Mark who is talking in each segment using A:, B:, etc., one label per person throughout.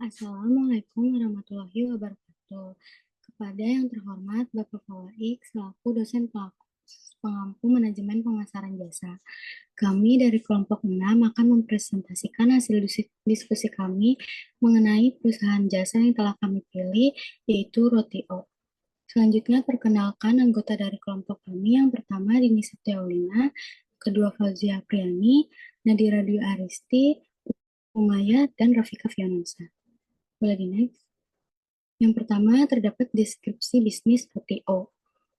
A: Assalamualaikum warahmatullahi wabarakatuh. Kepada yang terhormat Bapak Fawaik selaku dosen pengampu manajemen pemasaran jasa. Kami dari kelompok 6 akan mempresentasikan hasil diskusi kami mengenai perusahaan jasa yang telah kami pilih, yaitu Rotio. Selanjutnya, perkenalkan anggota dari kelompok kami. Yang pertama, Dini Setiaulina, kedua Fauzia Priani, Nadira Dwi Aristi, Umaya, dan Rafika Fianonsa. Boleh di next. Yang pertama, terdapat deskripsi bisnis Rotio.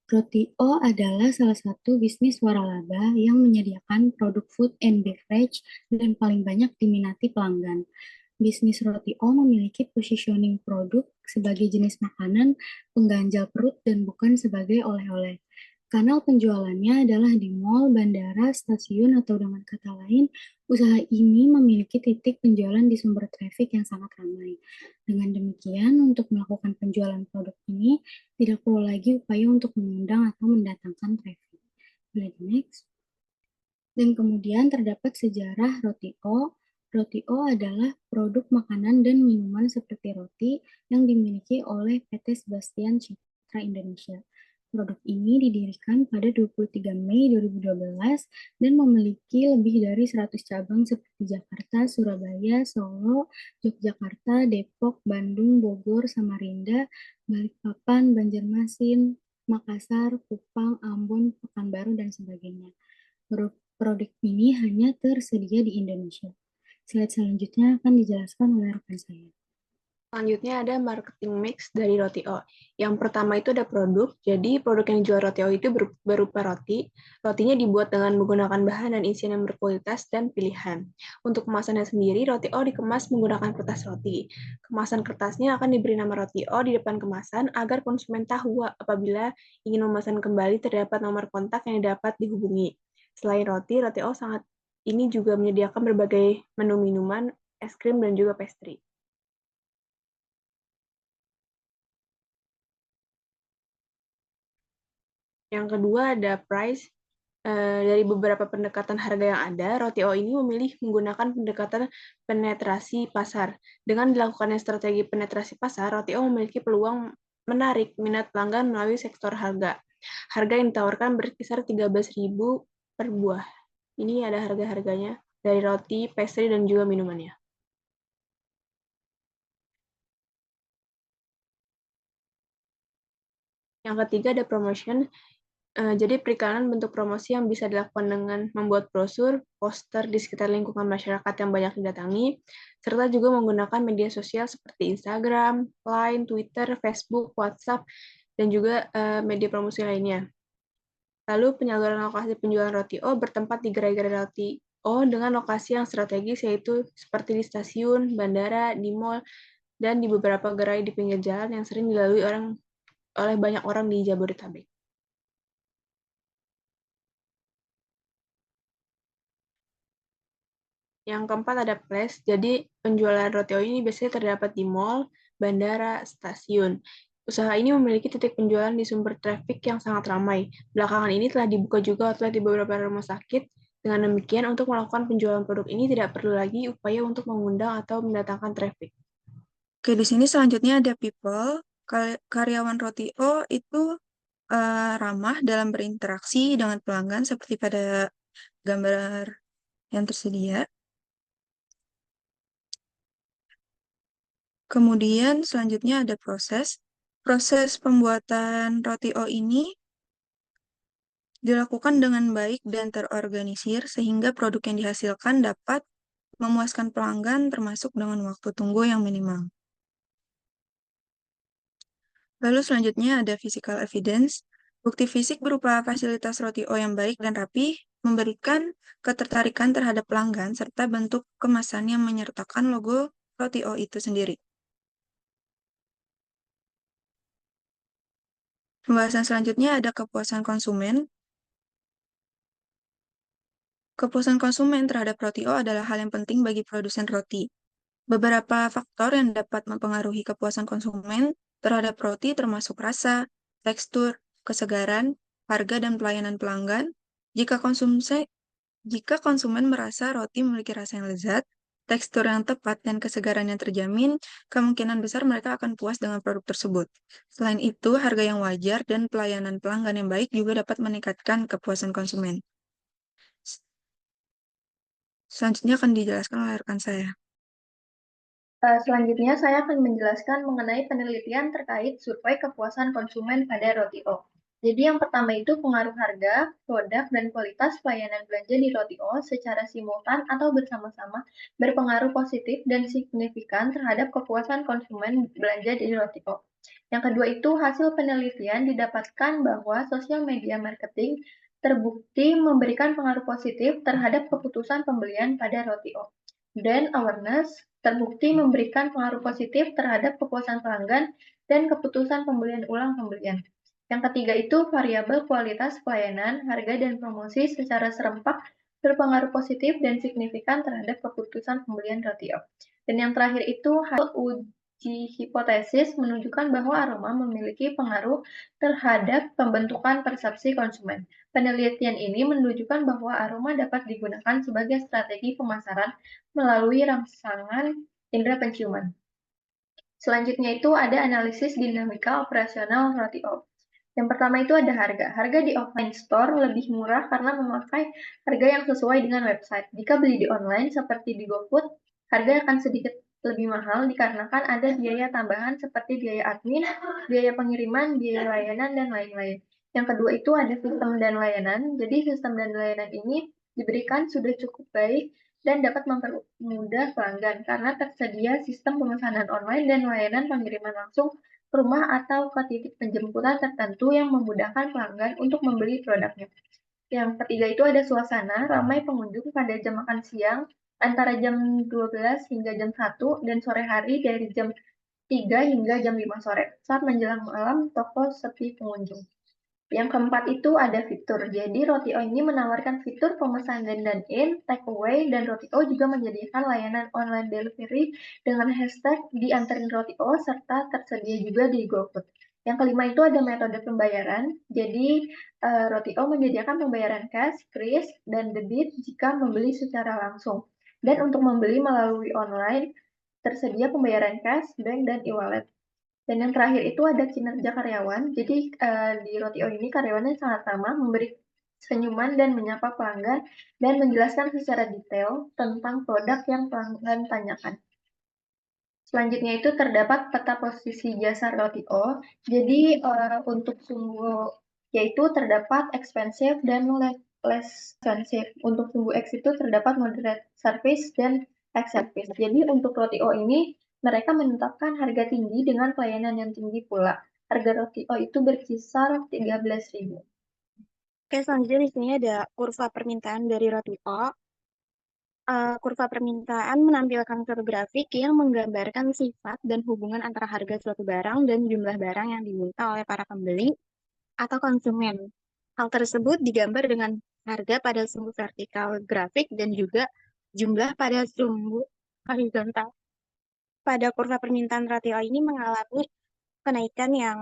A: Rotio adalah salah satu bisnis waralaba yang menyediakan produk food and beverage dan paling banyak diminati pelanggan. Bisnis Rotio memiliki positioning produk sebagai jenis makanan pengganjal perut dan bukan sebagai oleh-oleh. Kanal penjualannya adalah di mall, bandara, stasiun, atau dengan kata lain, usaha ini memiliki titik penjualan di sumber traffic yang sangat ramai. Dengan demikian, untuk melakukan penjualan produk ini, tidak perlu lagi upaya untuk mengundang atau mendatangkan traffic. Boleh next. Dan kemudian terdapat sejarah Rotio. Rotio adalah produk makanan dan minuman seperti roti yang dimiliki oleh PT Sebastian Citra Indonesia. Produk ini didirikan pada 23 Mei 2012 dan memiliki lebih dari 100 cabang seperti Jakarta, Surabaya, Solo, Yogyakarta, Depok, Bandung, Bogor, Samarinda, Balikpapan, Banjarmasin, Makassar, Kupang, Ambon, Pekanbaru, dan sebagainya. Produk ini hanya tersedia di Indonesia. Slide selanjutnya akan dijelaskan oleh rekan saya.
B: Selanjutnya ada marketing mix dari Rotio. Yang pertama itu ada produk. Jadi produk yang dijual Rotio itu berupa roti. Rotinya dibuat dengan menggunakan bahan dan isian yang berkualitas dan pilihan. Untuk kemasannya sendiri, Rotio dikemas menggunakan kertas roti. Kemasan kertasnya akan diberi nama Rotio di depan kemasan agar konsumen tahu apabila ingin memesan kembali terdapat nomor kontak yang dapat dihubungi. Selain roti, Rotio ini juga menyediakan berbagai menu minuman, es krim, dan juga pastry. Yang kedua ada price. Dari beberapa pendekatan harga yang ada, Rotio ini memilih menggunakan pendekatan penetrasi pasar. Dengan dilakukannya strategi penetrasi pasar, Rotio memiliki peluang menarik minat pelanggan melalui sektor harga. Harga yang ditawarkan berkisar 13.000 per buah. Ini ada harga-harganya dari roti, pastry, dan juga minumannya. Yang ketiga ada promotion. Jadi periklanan bentuk promosi yang bisa dilakukan dengan membuat brosur, poster di sekitar lingkungan masyarakat yang banyak didatangi, serta juga menggunakan media sosial seperti Instagram, Line, Twitter, Facebook, WhatsApp, dan juga media promosi lainnya. Lalu penyaluran lokasi penjualan Rotio bertempat di gerai-gerai Rotio dengan lokasi yang strategis yaitu seperti di stasiun, bandara, di mall, dan di beberapa gerai di pinggir jalan yang sering dilalui oleh banyak orang di Jabodetabek. Yang keempat ada place, jadi penjualan Rotio ini biasanya terdapat di mall, bandara, stasiun. Usaha ini memiliki titik penjualan di sumber traffic yang sangat ramai. Belakangan ini telah dibuka juga outlet di beberapa rumah sakit. Dengan demikian, untuk melakukan penjualan produk ini tidak perlu lagi upaya untuk mengundang atau mendatangkan traffic.
C: Oke, di sini selanjutnya ada people. Karyawan Rotio itu ramah dalam berinteraksi dengan pelanggan seperti pada gambar yang tersedia. Kemudian selanjutnya ada proses. Proses pembuatan Rotio ini dilakukan dengan baik dan terorganisir sehingga produk yang dihasilkan dapat memuaskan pelanggan termasuk dengan waktu tunggu yang minimal. Lalu selanjutnya ada physical evidence. Bukti fisik berupa fasilitas Rotio yang baik dan rapi memberikan ketertarikan terhadap pelanggan serta bentuk kemasan yang menyertakan logo Rotio itu sendiri. Pembahasan selanjutnya ada kepuasan konsumen. Kepuasan konsumen terhadap Rotio adalah hal yang penting bagi produsen roti. Beberapa faktor yang dapat mempengaruhi kepuasan konsumen terhadap roti termasuk rasa, tekstur, kesegaran, harga, dan pelayanan pelanggan. Jika konsumen merasa roti memiliki rasa yang lezat, tekstur yang tepat, dan kesegaran yang terjamin, kemungkinan besar mereka akan puas dengan produk tersebut. Selain itu, harga yang wajar dan pelayanan pelanggan yang baik juga dapat meningkatkan kepuasan konsumen. Selanjutnya akan dijelaskan oleh rekan saya.
D: Selanjutnya, saya akan menjelaskan mengenai penelitian terkait survei kepuasan konsumen pada Roti-O. Jadi yang pertama itu pengaruh harga, produk, dan kualitas pelayanan belanja di Roti-O secara simultan atau bersama-sama berpengaruh positif dan signifikan terhadap kepuasan konsumen belanja di Roti-O. Yang kedua itu hasil penelitian didapatkan bahwa sosial media marketing terbukti memberikan pengaruh positif terhadap keputusan pembelian pada Roti-O. Dan awareness terbukti memberikan pengaruh positif terhadap kepuasan pelanggan dan keputusan pembelian ulang pembelian. Yang ketiga itu variabel kualitas pelayanan, harga, dan promosi secara serempak berpengaruh positif dan signifikan terhadap keputusan pembelian Roti-O. Dan yang terakhir itu hasil uji hipotesis menunjukkan bahwa aroma memiliki pengaruh terhadap pembentukan persepsi konsumen. Penelitian ini menunjukkan bahwa aroma dapat digunakan sebagai strategi pemasaran melalui rangsangan indera penciuman. Selanjutnya itu ada analisis dinamika operasional Roti-O. Yang pertama itu ada harga. Harga di offline store lebih murah karena memakai harga yang sesuai dengan website. Jika beli di online seperti di GoFood, harga akan sedikit lebih mahal dikarenakan ada biaya tambahan seperti biaya admin, biaya pengiriman, biaya layanan, dan lain-lain. Yang kedua itu ada sistem dan layanan. Jadi sistem dan layanan ini diberikan sudah cukup baik dan dapat mempermudah pelanggan karena tersedia sistem pemesanan online dan layanan pengiriman langsung ke rumah atau ke titik penjemputan tertentu yang memudahkan pelanggan untuk membeli produknya. Yang ketiga itu ada suasana, ramai pengunjung pada jam makan siang antara jam 12 hingga jam 1 dan sore hari dari jam 3 hingga jam 5 sore. Saat menjelang malam, toko sepi pengunjung. Yang keempat itu ada fitur. Jadi Roti-O ini menawarkan fitur pemesanan dan in, take away, dan Roti-O juga menyediakan layanan online delivery dengan hashtag diantarin Roti-O serta tersedia juga di GoFood. Yang kelima itu ada metode pembayaran. Jadi Roti-O menyediakan pembayaran cash, kris, dan debit jika membeli secara langsung. Dan untuk membeli melalui online, tersedia pembayaran cash, bank, dan e-wallet. Dan yang terakhir itu ada kinerja karyawan. Jadi di Roti-O ini karyawannya sangat ramah, memberi senyuman dan menyapa pelanggan, dan menjelaskan secara detail tentang produk yang pelanggan tanyakan. Selanjutnya itu terdapat peta posisi jasa Roti-O. Jadi untuk sumbu yaitu terdapat expensive dan less expensive. Untuk sumbu X itu terdapat moderate service dan high service. Jadi untuk Roti-O ini mereka menetapkan harga tinggi dengan pelayanan yang tinggi pula. Harga Roti-O itu berkisar 13.000.
E: Oke, selanjutnya di sini ada kurva permintaan dari Roti-O. Kurva permintaan menampilkan suatu grafik yang menggambarkan sifat dan hubungan antara harga suatu barang dan jumlah barang yang diminta oleh para pembeli atau konsumen. Hal tersebut digambar dengan harga pada sumbu vertikal grafik dan juga jumlah pada sumbu horizontal. Pada kurva permintaan Roti-O ini mengalami kenaikan yang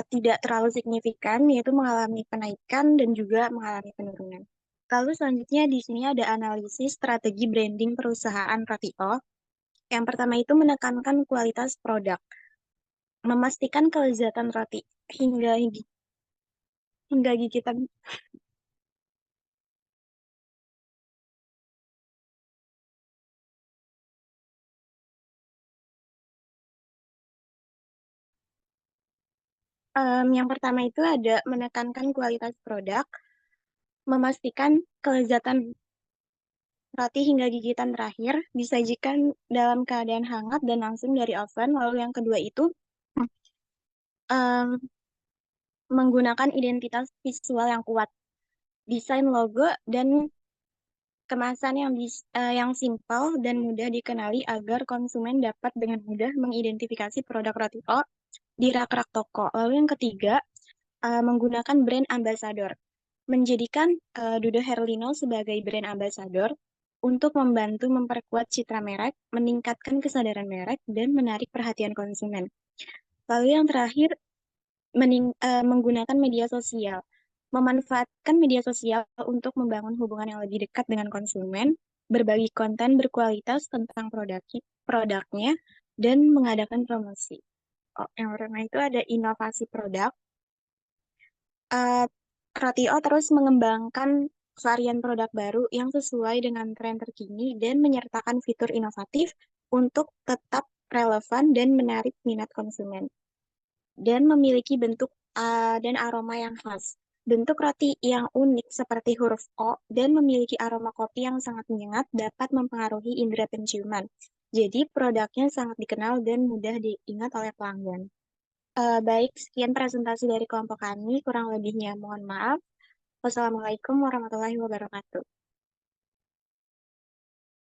E: tidak terlalu signifikan, yaitu mengalami kenaikan dan juga mengalami penurunan. Lalu selanjutnya di sini ada analisis strategi branding perusahaan Roti-O. Yang pertama itu menekankan kualitas produk, memastikan kelezatan roti hingga gigitan. Yang pertama itu ada menekankan kualitas produk, memastikan kelezatan roti hingga gigitan terakhir disajikan dalam keadaan hangat dan langsung dari oven. Lalu yang kedua itu menggunakan identitas visual yang kuat, desain logo dan kemasan yang simpel dan mudah dikenali agar konsumen dapat dengan mudah mengidentifikasi produk Roti-O di rak-rak toko. Lalu yang ketiga, menggunakan brand ambassador. Menjadikan Dudo Herlino sebagai brand ambassador untuk membantu memperkuat citra merek, meningkatkan kesadaran merek, dan menarik perhatian konsumen. Lalu yang terakhir, menggunakan media sosial. Memanfaatkan media sosial untuk membangun hubungan yang lebih dekat dengan konsumen, berbagi konten berkualitas tentang produknya, dan mengadakan promosi. Yang pertama itu ada inovasi produk. Rotio terus mengembangkan varian produk baru yang sesuai dengan tren terkini dan menyertakan fitur inovatif untuk tetap relevan dan menarik minat konsumen. Dan memiliki bentuk dan aroma yang khas. Bentuk roti yang unik seperti huruf O dan memiliki aroma kopi yang sangat menyengat dapat mempengaruhi indera penciuman. Jadi produknya sangat dikenal dan mudah diingat oleh pelanggan. Baik, sekian presentasi dari kelompok kami. Kurang lebihnya mohon maaf. Wassalamualaikum warahmatullahi wabarakatuh.